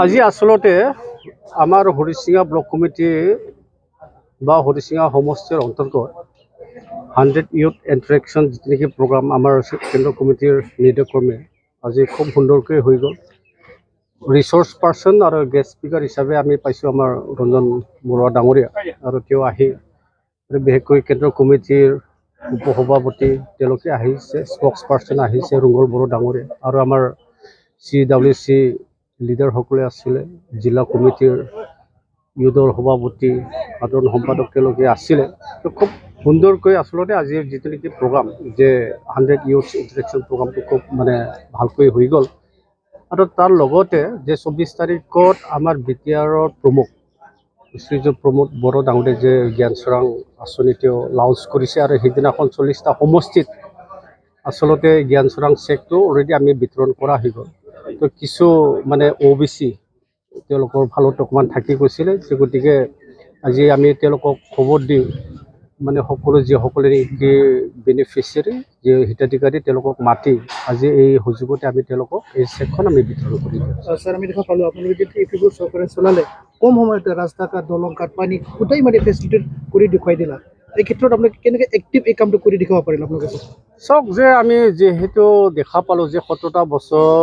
আজি আসলতে আমার হরিসিঙা ব্লক কমিটি বা হরিসিঙা সমষ্টির অন্তর্গত 100 ইউথ ইন্টারেকশন যিটো প্রোগ্রাম আমার কেন্দ্র কমিটির নির্দেশক্রমে আজি খুব সুন্দরকৈ হয়ে গেল। রিসোর্স পার্সন আর গেস্ট স্পিকার হিসাবে আমি পাইছো আমার রঞ্জন বড়ুয়া ডাঙরিয়া আর বিশেষকৈ কেন্দ্র কমিটির উপসভাপতি আহিছে, স্পোক্স পার্সন আহিছে রুঙ্গল বড়ো ডাঙরিয়া আর আমার CWC লিডার সকলে আছিলে, জিলা কমিটির ইউথর সভাপতি সাধারণ সম্পাদক আছিলে। তো খুব সুন্দরকৈ আসলতে আজিৰ যিটো নেকি প্রোগ্রাম যে 100 ইউথ ইন্টারেকশন প্রোগ্রামটো খুব মানে ভালকৈ হয়ে গেল। আর তার লগতে যে 24 তারিখত আমার বিটিআৰৰ প্ৰমুখ শ্ৰীযুত প্ৰমোদ বড়ো ডাঙৰে যে জ্ঞান চোৰাং আঁচনি লঞ্চ কৰেছে আৰ সেইদিনাখন 40টা সমষ্টিত আসলতে জ্ঞান চোৰাং চেকটো অলরেডি আমি বিতরণ করা হয়ে গেল। তো কিছু মানে OBC ফালত অকমান থাকি গৈছিলে, যে গতিকে আজি আমি খবর দিওঁ মানে সকলো যিসকলে বেনিফিচিয়ারি যে হিতাধিকারী মাতি আজি এই সুযোগতে আমি এই চেকখন আমি বিতরণ কৰি দিওঁ। স্যার আমি দেখা পালো আপনাদের যে ইপিগো সরকারে চলালে কম সময়তে রাস্তা ঘাট দলং ঘাট পানি গোটাই মানে ফেসিলিটেট করে দেখুৱাই দিলা। এই ক্ষেত্ৰত আপোনালোকে কেনেকৈ এক্টিভ এই কামটো কৰি দেখাব পাৰিলে আপোনালোকে? চাওক যে আমি যিহেতু দেখা পালোঁ যে 17টা বছৰ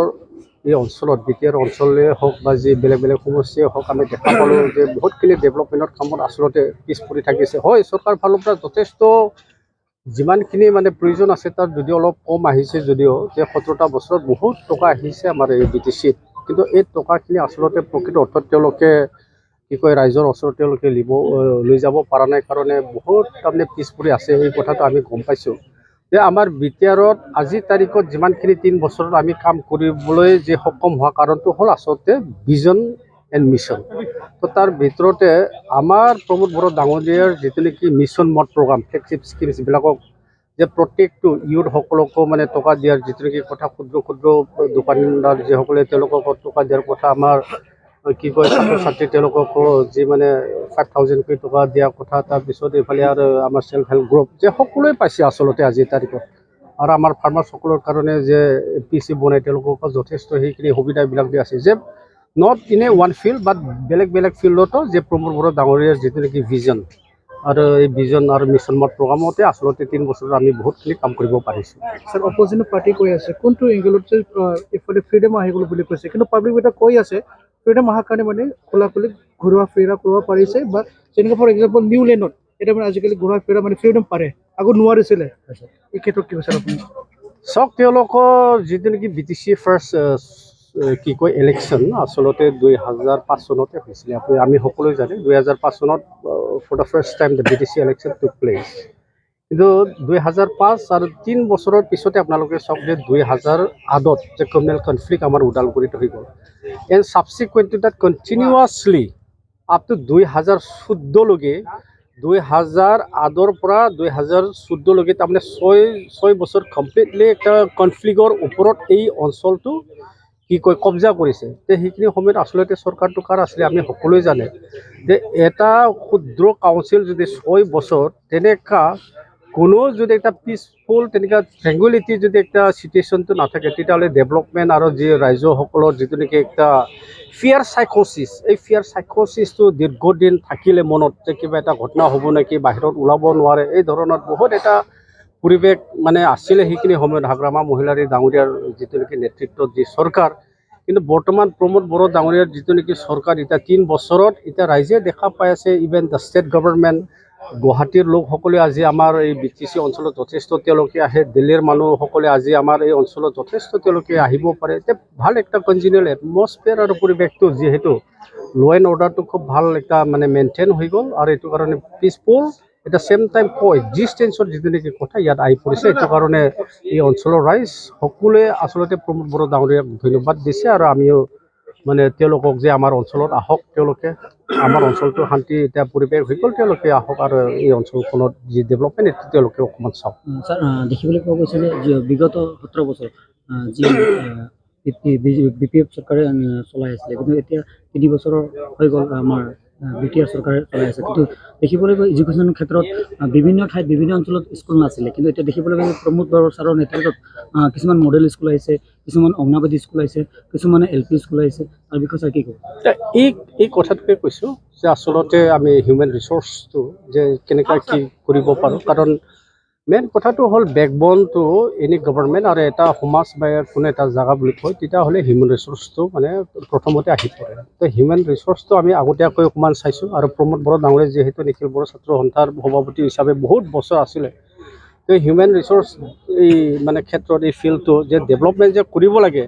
এই অঞ্চলত বিটিআৰ অঞ্চলে হোক বা যি বেলেগ বেলেগ সমষ্টিয়ে হোক আমি দেখা পালোঁ যে বহুতখিনি ডেভেলপমেণ্টৰ কামত আসলতে পিছ পৰি থাকিছে। হয়, চৰকাৰ ফালৰ পৰা যথেষ্ট যিমানখিনি মানে প্ৰয়োজন আছে তাত যদিও অলপ কম আহিছে, যদিও যে 17টা বছৰত বহুত টকা আহিছে আমাৰ এই BTCত, কিন্তু এই টকাখিনি আসলতে প্ৰকৃত অৰ্থত তেওঁলোকে ৰাইজৰ ওচৰত লৈ যাব পৰা নাই কাৰণে বহুত তাৰমানে পিছ পৰি আছে। এই কথাটো আমি গম পাইছোঁ যে আমাৰ বিটিআৰত আজিৰ তাৰিখত যিমানখিনি 3 বছৰত আমি কাম কৰিবলৈ যে সক্ষম হোৱা কাৰণটো হ'ল আচলতে ভিজন এণ্ড মিছন। তো তাৰ ভিতৰতে আমাৰ প্ৰমোদ বড়ো ডাঙৰীয়াৰ যিটো নেকি মিছন মড প্ৰগ্ৰাম ফ্লেগশ্বিপ স্কিমছবিলাকক যে প্ৰত্যেকটো ইউথসকলকো মানে টকা দিয়াৰ যিটো নেকি কথা, ক্ষুদ্ৰ ক্ষুদ্ৰ দোকানদাৰ যিসকলে তেওঁলোকক টকা দিয়াৰ কথা, আমাৰ ছাত্ৰ ছাত্ৰী তেওঁলোককো যি মানে 5000কৈ টকা দিয়াৰ কথা, তাৰপিছত এইফালে আৰু আমাৰ সেল্ফ হেল্প গ্ৰুপ যে সকলোৱে পাইছে আসলতে আজিৰ তাৰিখত। আৰু আমাৰ ফাৰ্মাৰসকলৰ কাৰণে যে PC বনাই তেওঁলোকক যথেষ্ট সেইখিনি সুবিধাবিলাক দিয়া আছে, যে not in a one field but বেলেগ বেলেগ ফিল্ডতো যে প্ৰমোদ বড়ো ডাঙৰীয়াৰ যিটো নেকি ভিজন আৰু এই ভিজন আৰু মিছন মড প্ৰগ্ৰামতে আসলতে 3 বছৰত আমি বহুতখিনি কাম কৰিব পাৰিছোঁ। স্যাৰ অপোজিট পাৰ্টি কৈ আছে কোনটো এংগেলত যে ইফালে ফ্ৰীডম আহি গ'ল বুলি কৈছে, কিন্তু পাব্লিক এটা কৈ আছে ফ্ৰীডম অহাৰ কাৰণে মানে খোলা খুলি ঘূৰা ফেৰা কৰিব পাৰিছে, বা যেনেকৈ ফৰ এক্সাম্পল নিউ লেনত এটা মানে আজিকালি ঘূৰা ফেৰা মানে ফ্ৰীডম পাৰে, আগত নোৱাৰিছিলে। এই ক্ষেত্ৰত কি কৈছে আপুনি? চাওক, তেওঁলোকৰ যিটো নেকি BTC ফাৰ্ষ্ট ইলেকশ্যন আসলতে 2005 চনতে হৈছিলে। আমি সকলোৱে জানে 2005 চনত for the first time the BTC election took place. কিন্তু 2005 আৰু 3 বছৰৰ পিছতে আপোনালোকে চাওক যে 2008ত যে কমিউনেল কনফ্লিক্ট আমাৰ ওদালগুৰিত হৈ গ'ল, and subsequent to that continuously up to 2014লৈকে 2008ৰ পৰা 2014লৈকে তাৰমানে 6 বছৰ কমপ্লিটলি একটা কনফ্লিক্টৰ ওপৰত এই অঞ্চলটো কব্জা কৰিছে। তে সেইখিনি সময়ত আসলতে চৰকাৰটো কাৰ আছিলে আমি সকলোৱে জানে, যে এটা ক্ষুদ্ৰ কাউন্সিল যদি 6 বছৰ তেনেকুৱা কোনো যদি একটা পিচফুল তেনেকুৱা ট্ৰেংগুইলিটি যদি একটা চিটুৱেশ্যনটো নাথাকে, তেতিয়াহ'লে ডেভেলপমেণ্ট আৰু যি ৰাইজসকলৰ যিটো নেকি একটা ফিয়াৰ সাইকোচিছ, এই ফিয়াৰ সাইকোচিছটো দীৰ্ঘদিন থাকিলে মনত যে কিবা এটা ঘটনা হ'ব নেকি, বাহিৰত ওলাব নোৱাৰে, এই ধৰণৰ বহুত এটা পৰিৱেশ মানে আছিলে সেইখিনি সময়ত হাগ্ৰামা মহিলাৰী ডাঙৰীয়াৰ যিটো নেকি নেতৃত্বত যি চৰকাৰ। কিন্তু বৰ্তমান প্ৰমোদ বড়ো ডাঙৰীয়াৰ যিটো নেকি চৰকাৰ এতিয়া 3 বছৰত এতিয়া ৰাইজে দেখা পাই আছে, ইভেন দ্য ষ্টেট গভৰ্ণমেণ্ট, গুৱাহাটীৰ লোকসকলে আজি আমাৰ এই BTC অঞ্চলত যথেষ্ট তেওঁলোকে আহে, দিল্লীৰ মানুহসকলে আজি আমাৰ এই অঞ্চলত যথেষ্ট তেওঁলোকে আহিব পাৰে। এতিয়া ভাল একটা কনজিনিয়েল এটমস্ফিয়াৰ আৰু পৰিৱেশটো যিহেতু ল এণ্ড অৰ্ডাৰটো খুব ভাল এটা মানে মেইনটেইন হৈ গ'ল, আৰু এইটো কাৰণে পিচফুল এটা চেম টাইম কোএক্সিষ্টেঞ্চৰ যিটো নেকি কথা ইয়াত আহি পৰিছে। এইটো কাৰণে এই অঞ্চলৰ ৰাইজ সকলোৱে আসলতে প্ৰমোদ বড়ো ডাঙৰীয়াক ধন্যবাদ দিছে, আৰু আমিও মানে তেওঁলোকক যে আমাৰ অঞ্চলত আহক, তেওঁলোকে আমাৰ অঞ্চলটো শান্তি এতিয়া পৰিৱেশ হৈ গ'ল, তেওঁলোকে আহক আৰু এই অঞ্চলখনত যি ডেভেলপমেণ্ট এইটো তেওঁলোকে অকণমান চাওক। স্যাৰ দেখিবলৈ পোৱা গৈছে যে বিগত 17 বছৰ যি BPF চৰকাৰে চলাই আছিলে, কিন্তু এতিয়া 3 বছৰৰ হৈ গ'ল আমাৰ বিটিআৰ চৰকাৰে চলাই আছে, কিন্তু দেখিবলৈ পাই এডুকেশ্যনৰ ক্ষেত্ৰত বিভিন্ন ঠাইত বিভিন্ন অঞ্চলত স্কুল নাছিলে, কিন্তু এতিয়া দেখিবলৈ পাই প্ৰমোদ বড়ো ছাৰৰ নেতৃত্বত কিছুমান মডেল স্কুল আহিছে, কিছুমান অংগনবাদী স্কুল আহিছে, কিছুমানে LP স্কুল আহিছে। তাৰ বিষয়ে ছাৰ কি ক'ব? এই এই কথাটোকে কৈছোঁ যে আচলতে আমি হিউমেন ৰিচোৰ্চটো যে কেনেকৈ কি কৰিব পাৰোঁ, কাৰণ মেইন কথাটো হ'ল বেকবনটো এনি গভৰ্ণমেণ্ট আৰু এটা সমাজ বা কোনো এটা জেগা বুলি কয়, তেতিয়াহ'লে হিউমেন ৰিচোৰ্চটো মানে প্ৰথমতে আহি পৰে। তো হিউমেন ৰিচোৰ্চটো আমি আগতীয়াকৈ অকণমান চাইছোঁ, আৰু প্ৰমোদ বড়ো ডাঙৰীয়া যিহেতু নিখিল বড়ো ছাত্ৰ সন্থাৰ সভাপতি হিচাপে বহুত বছৰ আছিলে, তো হিউমেন ৰিচোৰ্চ এই মানে ক্ষেত্ৰত এই ফিল্ডটো যে ডেভেলপমেণ্ট যে কৰিব লাগে,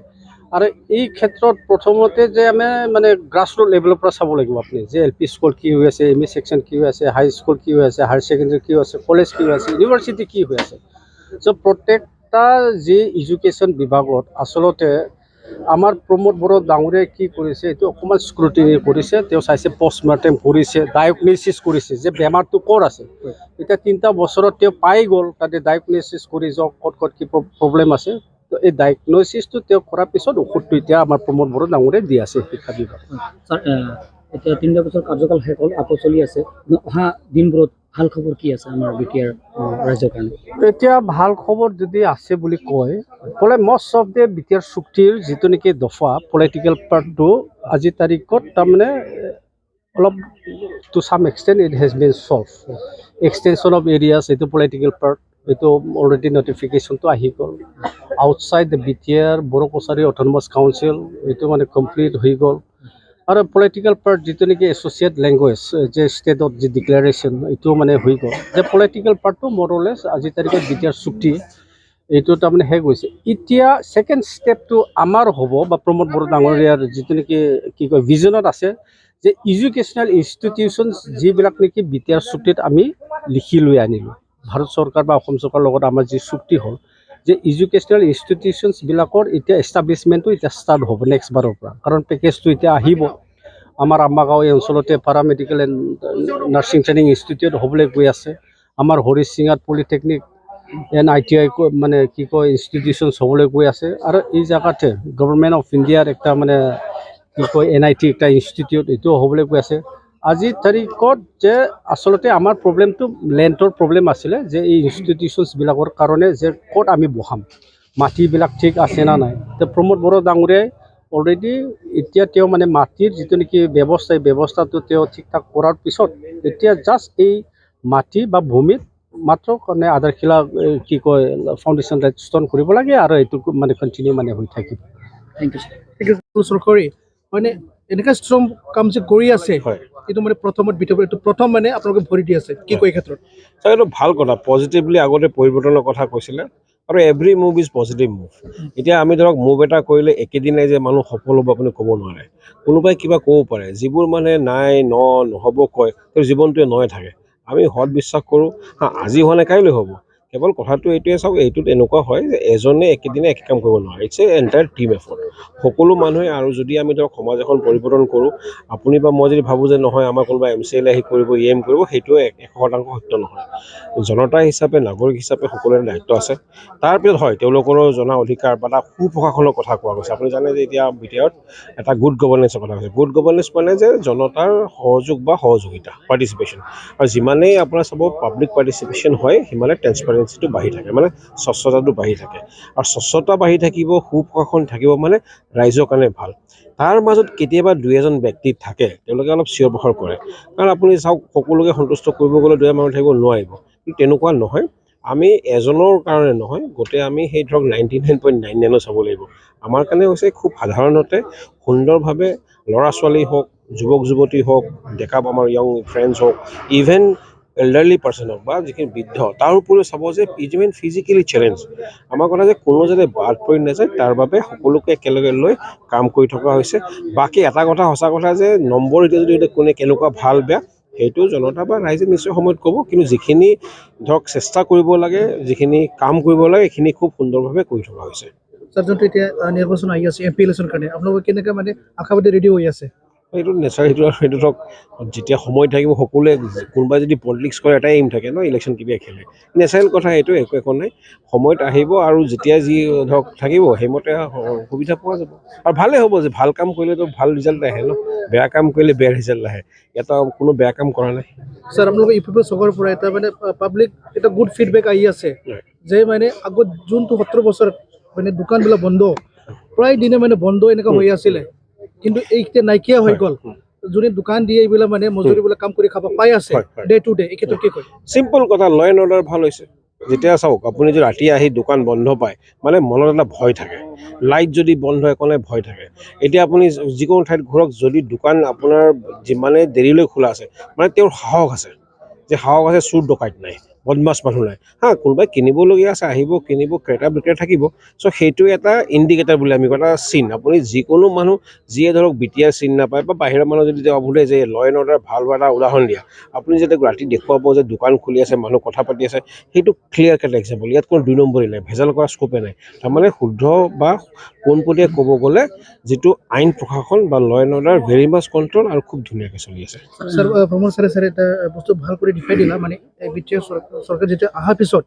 আৰু এই ক্ষেত্ৰত প্ৰথমতে যে আমি মানে গ্ৰাছৰুট লেভেলৰ পৰা চাব লাগিব আপুনি, যে LP স্কুল কি হৈ আছে, ME ছেকশ্যন কি হৈ আছে, হাই স্কুল কি হৈ আছে, হায়াৰ ছেকেণ্ডেৰী কি হৈ আছে, কলেজ কি হৈ আছে, ইউনিভাৰ্চিটি কি হৈ আছে। চ' প্ৰত্যেকটা যি এডুকেশ্যন বিভাগত আচলতে আমাৰ প্ৰমোদ বড়ো ডাঙৰীয়াই কি কৰিছে, এইটো অকণমান স্ক্ৰুটিনি কৰিছে। তেওঁ চাইছে, পষ্টমৰ্টেম কৰিছে, ডায়েগন'চিছ কৰিছে যে বেমাৰটো ক'ত আছে। এতিয়া 3টা বছৰত তেওঁ পাই গ'ল, তাতে ডায়েগন'চিছ কৰি যাওক ক'ত ক'ত কি প্ৰব্লেম আছে। তো এই ডায়েগন'চিছটো তেওঁ কৰাৰ পিছত ঔষধটো এতিয়া আমাৰ প্ৰমোদ বড়ো ডাঙৰীয়াই দি আছে শিক্ষা বিভাগ। ছাৰ এতিয়া 3টা বছৰ কাৰ্যকাল শেষ হ'ল, আকৌ চলি আছে, অহা দিনবোৰত ভাল খবৰ কি আছে আমাৰ বিটিআৰ ৰাইজৰ কাৰণে? এতিয়া ভাল খবৰ যদি আছে বুলি কয়, ক'লে মষ্ট অফ দ্য বিটিআৰ চুক্তিৰ যিটো নেকি দফা পলিটিকেল পাৰ্টটো আজিৰ তাৰিখত তাৰমানে অলপ to some extent it has been solved. Extension of areas, এইটো পলিটিকেল পাৰ্ট, এইটো অলৰেডি নটিফিকেশ্যনটো আহি গ'ল। Outside the BTR Bodo Kachari autonomous council, এইটো মানে কমপ্লিট হৈ গ'ল। আৰু পলিটিকেল পাৰ্ট যিটো নেকি এছ'চিয়েট লেংগুৱেজ যে ষ্টেটত যি ডিক্লেৰেশ্যন, এইটো মানে হৈ গ'ল। যে পলিটিকেল পাৰ্টটো মৰলেছ আজিৰ তাৰিখত বিটিআৰ চুক্তি এইটো তাৰমানে শেষ হৈছে। এতিয়া ছেকেণ্ড ষ্টেপটো আমাৰ হ'ব, বা প্ৰমোদ বড়ো ডাঙৰীয়াৰ যিটো নেকি কি কয় ভিজনত আছে, যে এডুকেশ্যনেল ইনষ্টিটিউশ্যনছ যিবিলাক নেকি বিটিআৰ চুক্তিত আমি লিখি লৈ আনিলোঁ, ভাৰত চৰকাৰ বা অসম চৰকাৰৰ লগত আমাৰ যি চুক্তি হ'ল, যে এডুকেশ্যনেল ইনষ্টিটিউশ্যনছবিলাকৰ এতিয়া এষ্টাব্লিছমেণ্টটো এতিয়া ষ্টাৰ্ট হ'ব নেক্সট বাৰৰ পৰা, কাৰণ পেকেজটো এতিয়া আহিব। আমাৰ আম্মাগাঁও এই অঞ্চলতে paramedical and nursing training institute হ'বলৈ গৈ আছে। আমাৰ হৰিচিঙাত পলিটেকনিক এণ্ড ITI মানে কি কয় ইনষ্টিটিউশ্যনছ হ'বলৈ গৈ আছে। আৰু এই জেগাতে গভৰ্ণমেণ্ট অফ ইণ্ডিয়াৰ একটা মানে কি কয় NIT একটা ইনষ্টিটিউট, এইটোও হ'বলৈ গৈ আছে। আজিৰ তাৰিখত যে আচলতে আমাৰ প্ৰব্লেমটো লেণ্ডৰ প্ৰব্লেম আছিলে, যে এই ইনষ্টিটিউশ্যনছবিলাকৰ কাৰণে যে ক'ত আমি বহাম, মাটিবিলাক ঠিক আছে না নাই। তো প্ৰমোদ বড়ো ডাঙৰীয়াই অলৰেডি এতিয়া তেওঁ মানে মাটিৰ যিটো নেকি ব্যৱস্থা, এই ব্যৱস্থাটো তেওঁ ঠিক ঠাক কৰাৰ পিছত এতিয়া জাষ্ট এই মাটি বা ভূমিত মাত্ৰ মানে আধাৰশিলা কি কয় ফাউণ্ডেশ্যন ষ্ট'ন কৰিব লাগে, আৰু এইটো মানে কণ্টিনিউ মানে হৈ থাকিব। Thank you sir. চৰকাৰী মানে এনেকুৱা ষ্ট্ৰং কাম যে কৰি আছে, এইটো মানে প্ৰথমত এইটো প্ৰথম মানে আপোনালোকে ভৰি দি আছে, কি কয় এই ক্ষেত্ৰত? ছাৰ এইটো ভাল কথা, পজিটিভলি আগতে পৰিৱৰ্তনৰ কথা কৈছিলে, আৰু every move is positive move. এতিয়া আমি ধৰক মুভ এটা কৰিলে একেদিনাই যে মানুহ সফল হ'ব আপুনি ক'ব নোৱাৰে। কোনোবাই কিবা ক'ব পাৰে, যিবোৰ মানে নাই নহ'ব কয়, তেওঁৰ জীৱনটোৱে নহয় থাকে। আমি সৎ বিশ্বাস কৰোঁ, আজি হোৱা নাই কাইলৈ হ'ব। কেৱল কথাটো এইটোৱে চাওক, এইটোত এনেকুৱা হয় যে এজনে একেদিনে একে কাম কৰিব নোৱাৰে, it's a entire team effort. সকলো মানুহে, আৰু যদি আমি ধৰক সমাজ এখন পৰিৱৰ্তন কৰোঁ, আপুনি বা মই যদি ভাবোঁ যে নহয় আমাৰ কোনোবা MCL আহি কৰিব, EM কৰিব, সেইটোৱে 100% সত্য নহয়। জনতা হিচাপে, নাগৰিক হিচাপে সকলোৰে দায়িত্ব আছে। তাৰপিছত হয় তেওঁলোকৰো জনা অধিকাৰ বা এটা সুপ্ৰশাসনৰ কথা কোৱা গৈছে। আপুনি জানে যে এতিয়া বিটিআৰত এটা গুড গভৰ্নেন্সৰ কথা কৈছে। গুড গভৰ্নেন্স মানে যে জনতাৰ সহযোগ বা সহযোগিতা, পাৰ্টিচিপেশ্যন। আৰু যিমানেই আপোনাৰ চাব পাব্লিক পাৰ্টিচিপেশ্যন হয়, সিমানে ট্ৰেন্সপাৰেঞ্চিটো বাঢ়ি থাকে, মানে স্বচ্ছতাটো বাঢ়ি থাকে। আৰু স্বচ্ছতা বাঢ়ি থাকিব, সুপ্ৰশাসন থাকিব, মানে ৰাইজৰ কাৰণে ভাল। তাৰ মাজত কেতিয়াবা 2-এজন ব্যক্তি থাকে, তেওঁলোকে অলপ চিঞৰ বাখৰ কৰে। কাৰণ আপুনি চাওক, সকলোকে সন্তুষ্ট কৰিব গ'লে 2 মানুহ থাকিব নোৱাৰিব, কিন্তু তেনেকুৱা নহয়। আমি এজনৰ কাৰণে নহয়, গোটেই আমি সেই ধৰক 99.99 চাব লাগিব। আমাৰ কাৰণে হৈছে খুব সাধাৰণতে সুন্দৰভাৱে ল'ৰা ছোৱালী হওক, যুৱক যুৱতী হওক, ডেকা আমাৰ য়ং ফ্ৰেণ্ডছ হওক, ইভেন এল্ডাৰলি পাৰ্চন হওক বা যিখিনি বৃদ্ধ, তাৰ উপৰিও চাব যে ইভেন ফিজিকেলি চেলেঞ্জ। আমাৰ কথা যে কোনো যাতে বাদ পৰি নাযায়, তাৰ বাবে সকলোকে একেলগে লৈ কাম কৰি থকা হৈছে। বাকী এটা কথা সঁচা কথা যে নম্বৰ এতিয়া যদি কোনে কেনেকুৱা ভাল বেয়া, সেইটো জনতা বা ৰাইজে নিশ্চয় সময়ত ক'ব, কিন্তু যিখিনি ধৰক চেষ্টা কৰিব লাগে, যিখিনি কাম কৰিব লাগে, এইখিনি খুব সুন্দৰভাৱে কৰি থকা হৈছে। ছাৰ, যোনটো এতিয়া নিৰ্বাচন আহি আছে MP ইলেকশ্যনৰ কাৰণে, আপোনালোকে কেনেকৈ মানে আশাবাদী ৰেডি হৈ আছে? এইটো নেচাৰ, সেইটো ধৰক যেতিয়া সময় থাকিব সকলোৱে কোনোবাই যদি পলিটিক্স কৰে এটাই এইম থাকে ন ইলেকশ্যন কেতিয়া খেলে, নেচাৰেল কথা এইটো, একো নাই। সময়ত আহিব আৰু যেতিয়া যি ধৰক থাকিব সেইমতে সুবিধা পোৱা যাব। আৰু ভালেই হ'ব যে ভাল কাম কৰিলেতো ভাল ৰিজাল্ট আহে ন, বেয়া কাম কৰিলে বেয়া ৰিজাল্ট আহে। এটা কোনো বেয়া কাম কৰা নাই। স্যাৰ আপোনালোকে ইউপিপিএল চহৰৰ পৰা এটা মানে পাব্লিক এটা গুড ফিডবেক আহি আছে যে মানে আগত যোনটো 17 বছৰত মানে দোকানবিলাক বন্ধ, প্ৰায় দিনে মানে বন্ধ এনেকুৱা হৈ আছিলে, কিন্তু এইকেইটা নাইকিয়া হৈ গ'ল। যোনে দোকান দিয়ে এইবিলাক মানে মজুৰিবিলাক কাম কৰি খাব পাই আছে ডে টু ডে, এই ক্ষেত্ৰত কি কয়? চিম্পল কথা, ল এণ্ড অৰ্ডাৰ ভাল হৈছে। যেতিয়া চাওক আপুনি যদি ৰাতি আহি দোকান বন্ধ পায় মানে মনত এটা ভয় থাকে, লাইট যদি বন্ধ হয় ক'লে ভয় থাকে। এতিয়া আপুনি যিকোনো ঠাইত ঘূৰক, যদি দোকান আপোনাৰ যিমানে দেৰিলৈ খোলা আছে মানে তেওঁৰ সাহস আছে, যে সাহস আছে, চুৰ ডকাইত নাই, বদমাছ মানুহ নাই। কোনোবাই কিনিবলগীয়া আছে আহিব, কিনিব, ক্ৰেতা বিক্ৰেতা থাকিব। চ' সেইটো এটা ইণ্ডিকেটাৰ বুলি আমি কওঁ, এটা চিন। আপুনি যিকোনো মানুহ যিয়ে ধৰক বিটিআৰ চিন নাপায় বা বাহিৰৰ মানুহ যদি সোধে যে ল এণ্ড অৰ্ডাৰ ভাল হোৱা এটা উদাহৰণ দিয়া, আপুনি যেতিয়া ৰাতি দেখুৱাব যে দোকান খুলি আছে, মানুহ কথা পাতি আছে, সেইটো ক্লিয়াৰ কাট এক্সাম্পল। ইয়াত কোনো 2 নম্বৰী নাই, ভেজাল কৰা স্কোপে নাই। তাৰমানে শুদ্ধ বা পোনপটীয়া ক'ব গ'লে যিটো আইন প্ৰশাসন বা law and order very much control আৰু খুব ধুনীয়াকৈ চলি আছে। স্যাৰ ভ্ৰমণ ছাৰে এটা বস্তু ভাল কৰি দেখুৱাই দিলা, মানে বিটিআৰ চৰকাৰ যেতিয়া অহাৰ পিছত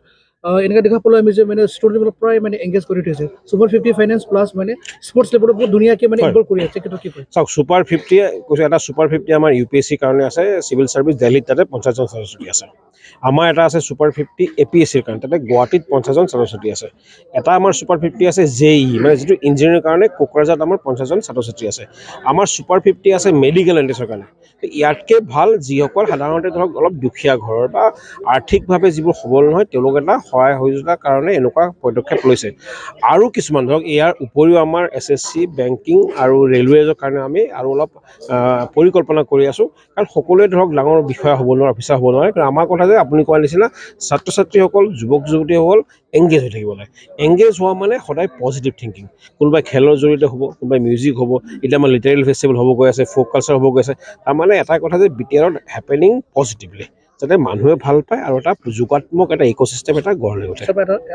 এনেকৈ দেখা পালোঁ আমি যে মানে ষ্টুডেণ্টবিলাক প্ৰায় মানে এংগেজ কৰি থৈছে। ছুপাৰ 50 ফাইনেন্স প্লাছ মানে স্পৰ্টছ লেভেলত বহুত ধুনীয়াকৈ মানে ইনভল্ভ কৰি আছে, কিন্তু কি কয়? চাওক, ছুপাৰ 50 কৈছে, এটা ছুপাৰ 50 আমাৰ UPSC কাৰণে আছে, চিভিল ছাৰ্ভিচ দিল্লীত তাতে 50জন ছাত্ৰ ছাত্ৰী আছে। আমাৰ এটা আছে ছুপাৰ 50 APSCৰ কাৰণে, তাতে গুৱাহাটীত 50জন ছাত্ৰ ছাত্ৰী আছে। এটা আমাৰ ছুপাৰ 50 আছে JEE, মানে যিটো ইঞ্জিনিয়াৰিং কাৰণে কোকৰাঝাৰত আমাৰ 50জন ছাত্ৰ ছাত্ৰী আছে। আমাৰ ছুপাৰ 50 আছে মেডিকেল এণ্ট্ৰেঞ্চৰ কাৰণে। ইয়াতকৈ ভাল যিসকল সাধাৰণতে ধৰক অলপ দুখীয়া ঘৰৰ বা আৰ্থিকভাৱে যিবোৰ সবল নহয়, তেওঁলোক এটা সহায় সহযোগিতাৰ কাৰণে এনেকুৱা পদক্ষেপ লৈছে। আৰু কিছুমান ধৰক ইয়াৰ উপৰিও আমাৰ SSC, বেংকিং আৰু ৰেলৱেজৰ কাৰণে আমি আৰু অলপ পৰিকল্পনা কৰি আছোঁ। কাৰণ সকলোৱে ধৰক ডাঙৰ বিষয়া হ'ব নোৱাৰে, অফিচাৰ হ'ব নোৱাৰে। কাৰণ আমাৰ কথা যে আপুনি কোৱাৰ নিচিনা ছাত্ৰ ছাত্ৰীসকল, যুৱক যুৱতীসকল এংগেজ হৈ থাকিব লাগে। এংগেজ হোৱা মানে সদায় পজিটিভ থিংকিং। কোনোবাই খেলৰ জৰিয়তে হ'ব, কোনোবাই মিউজিক হ'ব, এতিয়া আমাৰ লিটাৰেল ফেষ্টিভেল হ'ব গৈ আছে, ফ'ক কালচাৰ হ'ব গৈ আছে। তাৰমানে এটা কথা যে বিটিআৰত হেপেনিং পজিটিভলি, যাতে মানুহে ভাল পায় আৰু এটা যোগাত্মক এটা ইক'চিষ্টেম এটা গঢ় লৈ উঠে।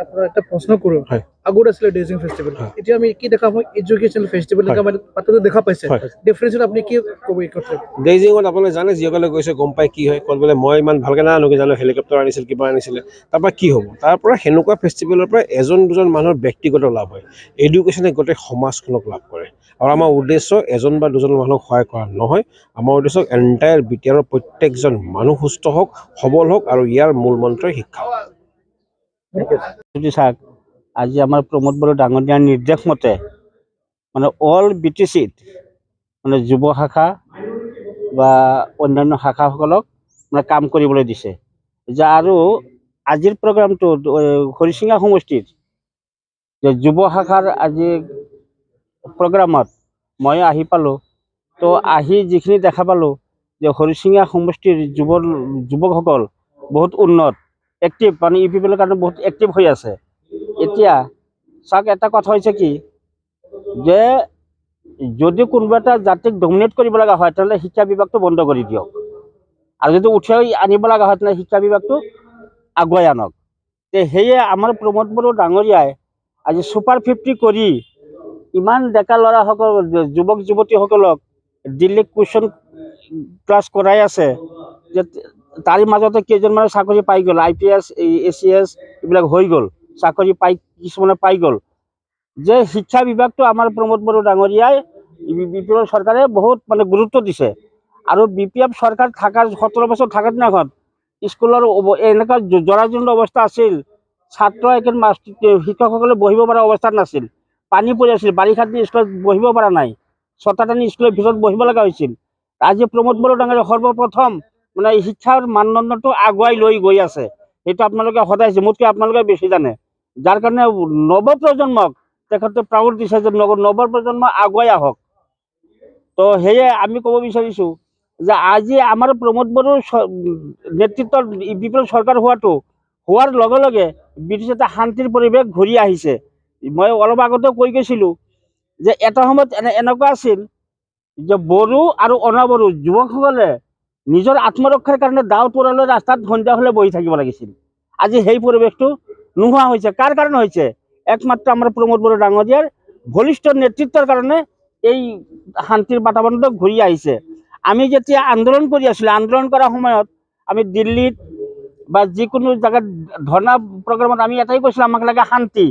আপোনাৰ এটা প্ৰশ্ন কৰোঁ। হয়। আগত আছিলে ডেজিং ফেষ্টিভেল, এতিয়া আমি কি দেখা পাওঁ? এডুকেশ্যন ফেষ্টিভেল মানে পাতটো দেখা পাইছে। ডিফাৰেঞ্চত আপুনি কি ক'ব এই ক্ষেত্ৰত? ডেইজিঙত আপোনালোকে জানে, যিসকলে গৈছে গম পাই কি হয়। ক'ত বোলে মই ইমান ভালকৈ নাজানো, জানো হেলিকপ্টাৰ আনিছিল, কিবা আনিছিলে, তাৰপৰা কি হ'ব? তাৰ পৰা সেনেকুৱা ফেষ্টিভেলৰ পৰা এজন দুজন মানুহৰ ব্যক্তিগত লাভ হয়। এডুকেশ্যনে গোটেই সমাজখনক লাভ কৰে। আৰু আমাৰ উদ্দেশ্য এজন বা দুজন মানুহক সহায় কৰা নহয়, আমাৰ উদ্দেশ্য এণ্টায়াৰ বিটিআৰৰ প্ৰত্যেকজন মানুহ সুস্থ হওক, সবল হওক, আৰু ইয়াৰ মূল মন্ত্ৰই শিক্ষা। চাওক, আজি আমাৰ প্ৰমোদ বড়ো ডাঙৰীয়াৰ নিৰ্দেশ মতে মানে অল BTCত মানে যুৱ শাখা বা অন্যান্য শাখাসকলক মানে কাম কৰিবলৈ দিছে। যে আৰু আজিৰ প্ৰগ্ৰামটো হৰিচিঙা সমষ্টিৰ যে যুৱ শাখাৰ আজি প্ৰগ্ৰামত মই আহি পালোঁ। তো আহি যিখিনি দেখা পালোঁ যে হৰিচিঙা সমষ্টিৰ যুৱকসকল বহুত উন্নত, এক্টিভ, মানে UPPৰ কাৰণে বহুত এক্টিভ হৈ আছে। এতিয়া চাওক, এটা কথা হৈছে কি যে যদি কোনোবা এটা জাতিক ডমিনেট কৰিব লগা হয় তেনেহ'লে শিক্ষা বিভাগটো বন্ধ কৰি দিয়ক, আৰু যদি উঠাই আনিব লগা হয় তেনেহ'লে শিক্ষা বিভাগটো আগুৱাই আনক। সেয়ে আমাৰ প্ৰমোদ বড়ো ডাঙৰীয়াই আজি ছুপাৰ 50 কৰি ইমান ডেকা ল'ৰাসকল, যুৱক যুৱতীসকলক দিল্লীত কুৱেশ্যন ক্লাছ কৰাই আছে। যে তাৰে মাজতে কেইজনমানে চাকৰি পাই গ'ল, IPS, ACS এইবিলাক হৈ গ'ল, চাকৰি পাই কিছুমানে পাই গ'ল। যে শিক্ষা বিভাগটো আমাৰ প্ৰমোদ বড়ো ডাঙৰীয়াই BPF চৰকাৰে বহুত মানে গুৰুত্ব দিছে। আৰু BPF চৰকাৰ থকাৰ 17 বছৰ থকাৰ দিনাখন স্কুলৰ এনেকুৱা জৰাজীৰ্ণ অৱস্থা আছিল, ছাত্ৰ শিক্ষকসকলে বহিব পৰা অৱস্থাত নাছিল, পানী পৰি আছিল, বাৰিষাত স্কুলত বহিব পৰা নাই, ছটানি স্কুলৰ ভিতৰত বহিব লগা হৈছিল। আজি প্ৰমোদ বড়ো ডাঙৰীয়াই সৰ্বপ্ৰথম মানে শিক্ষাৰ মানদণ্ডটো আগুৱাই লৈ গৈ আছে। সেইটো আপোনালোকে সদায় মোতকৈ আপোনালোকে বেছি জানে, যাৰ কাৰণে নৱপ্ৰজন্মক তেখেতে প্ৰাউড দিছে যে নৱপ্ৰজন্ম আগুৱাই আহক। তো সেয়ে আমি ক'ব বিচাৰিছোঁ যে আজি আমাৰ প্ৰমোদ বড়োৰ নেতৃত্বত BPF চৰকাৰ হোৱাৰ লগে লগে BTC এটা শান্তিৰ পৰিৱেশ ঘূৰি আহিছে। মই অলপ আগতে কৈ গৈছিলোঁ যে এটা সময়ত এনেকুৱা আছিল যে বড়ো আৰু অনাবড়ো যুৱকসকলে নিজৰ আত্মৰক্ষাৰ কাৰণে দাও তৰালৈ ৰাস্তাত সন্ধিয়া হ'লে বহি থাকিব লাগিছিল। আজি সেই পৰিৱেশটো নোহোৱা হৈছে। কাৰ কাৰণে হৈছে? একমাত্ৰ আমাৰ প্ৰমোদ বড়ো ডাঙৰীয়াৰ বলিষ্ঠ নেতৃত্বৰ কাৰণে এই শান্তিৰ বাতাবৰণটো ঘূৰি আহিছে। আমি যেতিয়া আন্দোলন কৰি আছিলোঁ, আন্দোলন কৰাৰ সময়ত আমি দিল্লীত বা যিকোনো জেগাত ধৰ্ণা প্ৰগ্ৰামত আমি এটাই কৈছিলোঁ, আমাক লাগে শান্তি,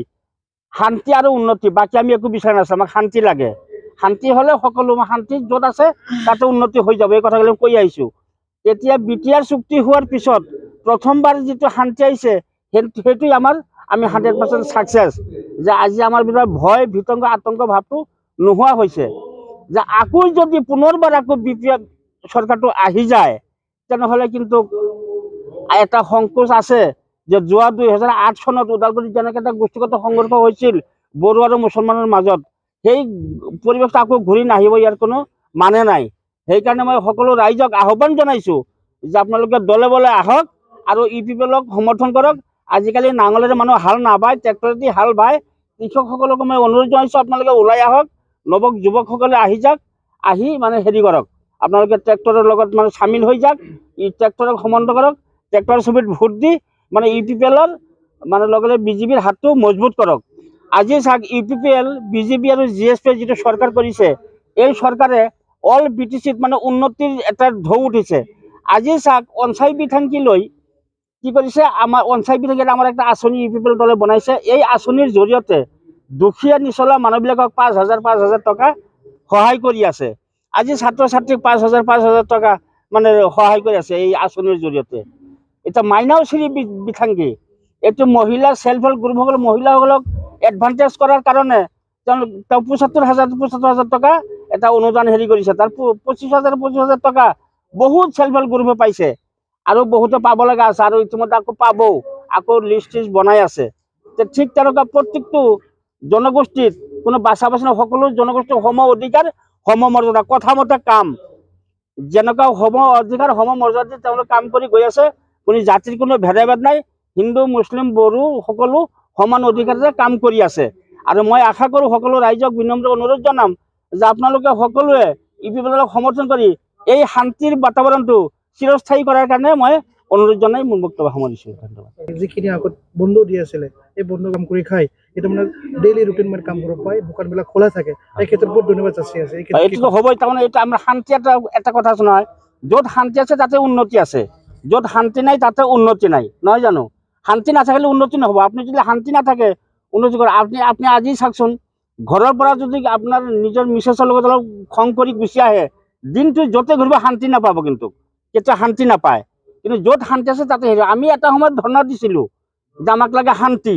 শান্তি আৰু উন্নতি, বাকী আমি একো বিচৰা নাছিলোঁ, আমাক শান্তি লাগে। শান্তি হ'লে সকলো শান্তি য'ত আছে তাতে উন্নতি হৈ যাব, এই কথাবিলাক কৈ আহিছোঁ। তেতিয়া BTR চুক্তি হোৱাৰ পিছত প্ৰথমবাৰ যিটো শান্তি আহিছে সেইটোৱে আমি 100% ছাকচেছ, যে আজি আমাৰ ভিতৰত ভয় ভীতংগ আতংক ভাৱটো নোহোৱা হৈছে। যে আকৌ যদি পুনৰবাৰ আকৌ BTR চৰকাৰটো আহি যায় তেনেহ'লে কিন্তু এটা সংকোচ আছে যে যোৱা 2008 চনত ওদালগুৰিত যেনেকৈ এটা গোষ্ঠীগত সংঘৰ্ষ হৈছিল বড়ো আৰু মুছলমানৰ মাজত, সেই পৰিৱেশটো আকৌ ঘূৰি নাহিব, ইয়াৰ কোনো মানে নাই। সেইকাৰণে মই সকলো ৰাইজক আহ্বান জনাইছোঁ যে আপোনালোকে দলে বলে আহক আৰু UPPLক সমৰ্থন কৰক। আজিকালি নাঙলেৰে মানুহ হাল নাবায়, ট্ৰেক্টৰেদি হাল বায়। কৃষকসকলক মই অনুৰোধ জনাইছোঁ আপোনালোকে ওলাই আহক, যুৱকসকলে আহি যাওক, আহি মানে হেৰি কৰক, আপোনালোকে ট্ৰেক্টৰৰ লগত মানে চামিল হৈ যাওক, ট্ৰেক্টৰক সমৰ্থন কৰক, ট্ৰেক্টৰ ছবিত ভোট দি মানে UPPLৰ মানে লগে লগে BJPৰ হাতটো মজবুত কৰক। আজি চাওক UPPL, BJP আৰু GSP যিটো চৰকাৰ কৰিছে, এই চৰকাৰে অল BTCত মানে উন্নতিৰ এটা ঢৌ উঠিছে। আজি চাওক অঞ্চাই বিধানকি লৈ কি কৰিছে, আমাৰ অঞ্চাই বিধানকিত আমাৰ একটা আঁচনি UPPL দলে বনাইছে। এই আঁচনিৰ জৰিয়তে দুখীয়া নিচলা মানুহবিলাকক 5,000 টকা সহায় কৰি আছে। আজি ছাত্ৰ ছাত্ৰীক 5,000 টকা মানে সহায় কৰি আছে এই আঁচনিৰ জৰিয়তে। এতিয়া মাইনাওশ্ৰী বিধানকি, এইটো মহিলা সেল্ফ হেল্প গ্ৰুপসকল মহিলাসকলক এডভান্টেজ কৰাৰ কাৰণে তেওঁ 75,000 টকা এটা অনুদান হেৰি কৰিছে। তাৰ 25,000 টকা বহুত সেল্ফ হেল্প গ্ৰুপে পাইছে আৰু বহুতে পাব লগা আছে, আৰু ইতিমধ্যে আকৌ পাবও, আকৌ লিষ্ট বনাই আছে। ঠিক তেনেকুৱা প্ৰত্যেকটো জনগোষ্ঠীত কোনো বাছা বাছি নহয়, সকলো জনগোষ্ঠীৰ সম অধিকাৰ সম মৰ্যাদা, কথা মতে কাম, যেনেকুৱা সম অধিকাৰ সম মৰ্যাদা তেওঁলোকে কাম কৰি গৈ আছে। কোনো জাতিৰ কোনো ভেদাভেদ নাই, হিন্দু মুছলিম বড়ো সকলো সমান অধিকাৰেৰে কাম কৰি আছে। আৰু মই আশা কৰোঁ সকলো ৰাইজক বিনম্ৰ অনুৰোধ জনাম যে আপোনালোকে সকলোৱে UPPLক সমৰ্থন কৰি এই শান্তিৰ বাতাবৰণটো চিৰস্থায়ী কৰাৰ কাৰণে মই অনুৰোধ জনাই মোৰ বক্তব্য সামৰিছোঁ। ধন্যবাদ। যিখিনি আগত বন্ধ দি আছিলে এই বন্ধ কাম কৰি খাই এতিয়া মানে ডেইলি ৰুটিন মানে কাম কৰিব পায়, দোকানবিলাক খোলা থাকে, এই ক্ষেত্ৰত বহুত ধন্যবাদ যাচি আছে। এইটোতো হ'বই, তাৰমানে এইটো আমাৰ শান্তি এটা কথা আছে নহয়, য'ত শান্তি আছে তাতে উন্নতি আছে, য'ত শান্তি নাই তাতে উন্নতি নাই, নহয় জানো? শান্তি নাথাকিলে উন্নতি নহ'ব। আপুনি যদি শান্তি নাথাকে উন্নতি কৰে, আপুনি আজি চাওকচোন, ঘৰৰ পৰা যদি আপোনাৰ নিজৰ মিছেছৰ লগত অলপ খং কৰি গুচি আহে, দিনটো য'তে ঘূৰিব শান্তি নাপাব, কিন্তু কেতিয়া শান্তি নাপায়। কিন্তু য'ত শান্তি আছে তাতে হেৰি, আমি এটা সময়ত ধৰ্ণা দিছিলোঁ যে আমাক লাগে শান্তি,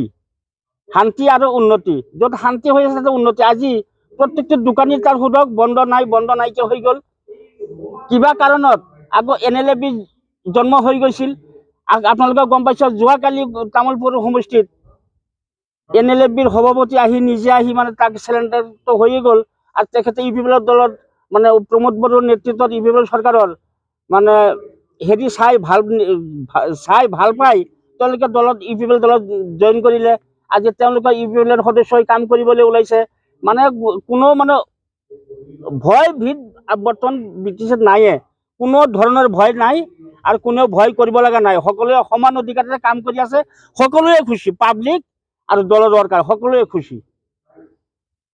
শান্তি আৰু উন্নতি, য'ত শান্তি হৈ আছে তাতে উন্নতি। আজি প্ৰত্যেকটো দোকানী তাৰ সোধক বন্ধ নাইকিয়া হৈ গ'ল, কিবা কাৰণত। আকৌ NLAB জন্ম হৈ গৈছিল, আপোনালোকে গম পাইছে যোৱাকালি তামোলপুৰ সমষ্টিত NLABৰ সভাপতি আহি নিজে আহি মানে তাক চিলিণ্ডাৰটো হৈয়ে গ'ল, আৰু তেখেতে UPPLৰ দলত মানে প্ৰমোদ বড়োৰ নেতৃত্বত UPPL চৰকাৰৰ মানে হেৰি চাই ভাল পাই তেওঁলোকে UPPL দলত জইন কৰিলে। আজি তেওঁলোকে UPPLৰ সদস্য হৈ কাম কৰিবলৈ ওলাইছে। মানে কোনো মানে ভয় ভীত বৰ্তমান BTCত নাইয়ে, কোনো ধৰণৰ ভয় নাই আৰু কোনেও ভয় কৰিব লগা নাই। সকলোৱে সমান অধিকাৰেৰে কাম কৰি আছে, সকলোৱে খুচি, পাব্লিক আৰু দলৰ দৰকাৰ সকলোৱে খুচি।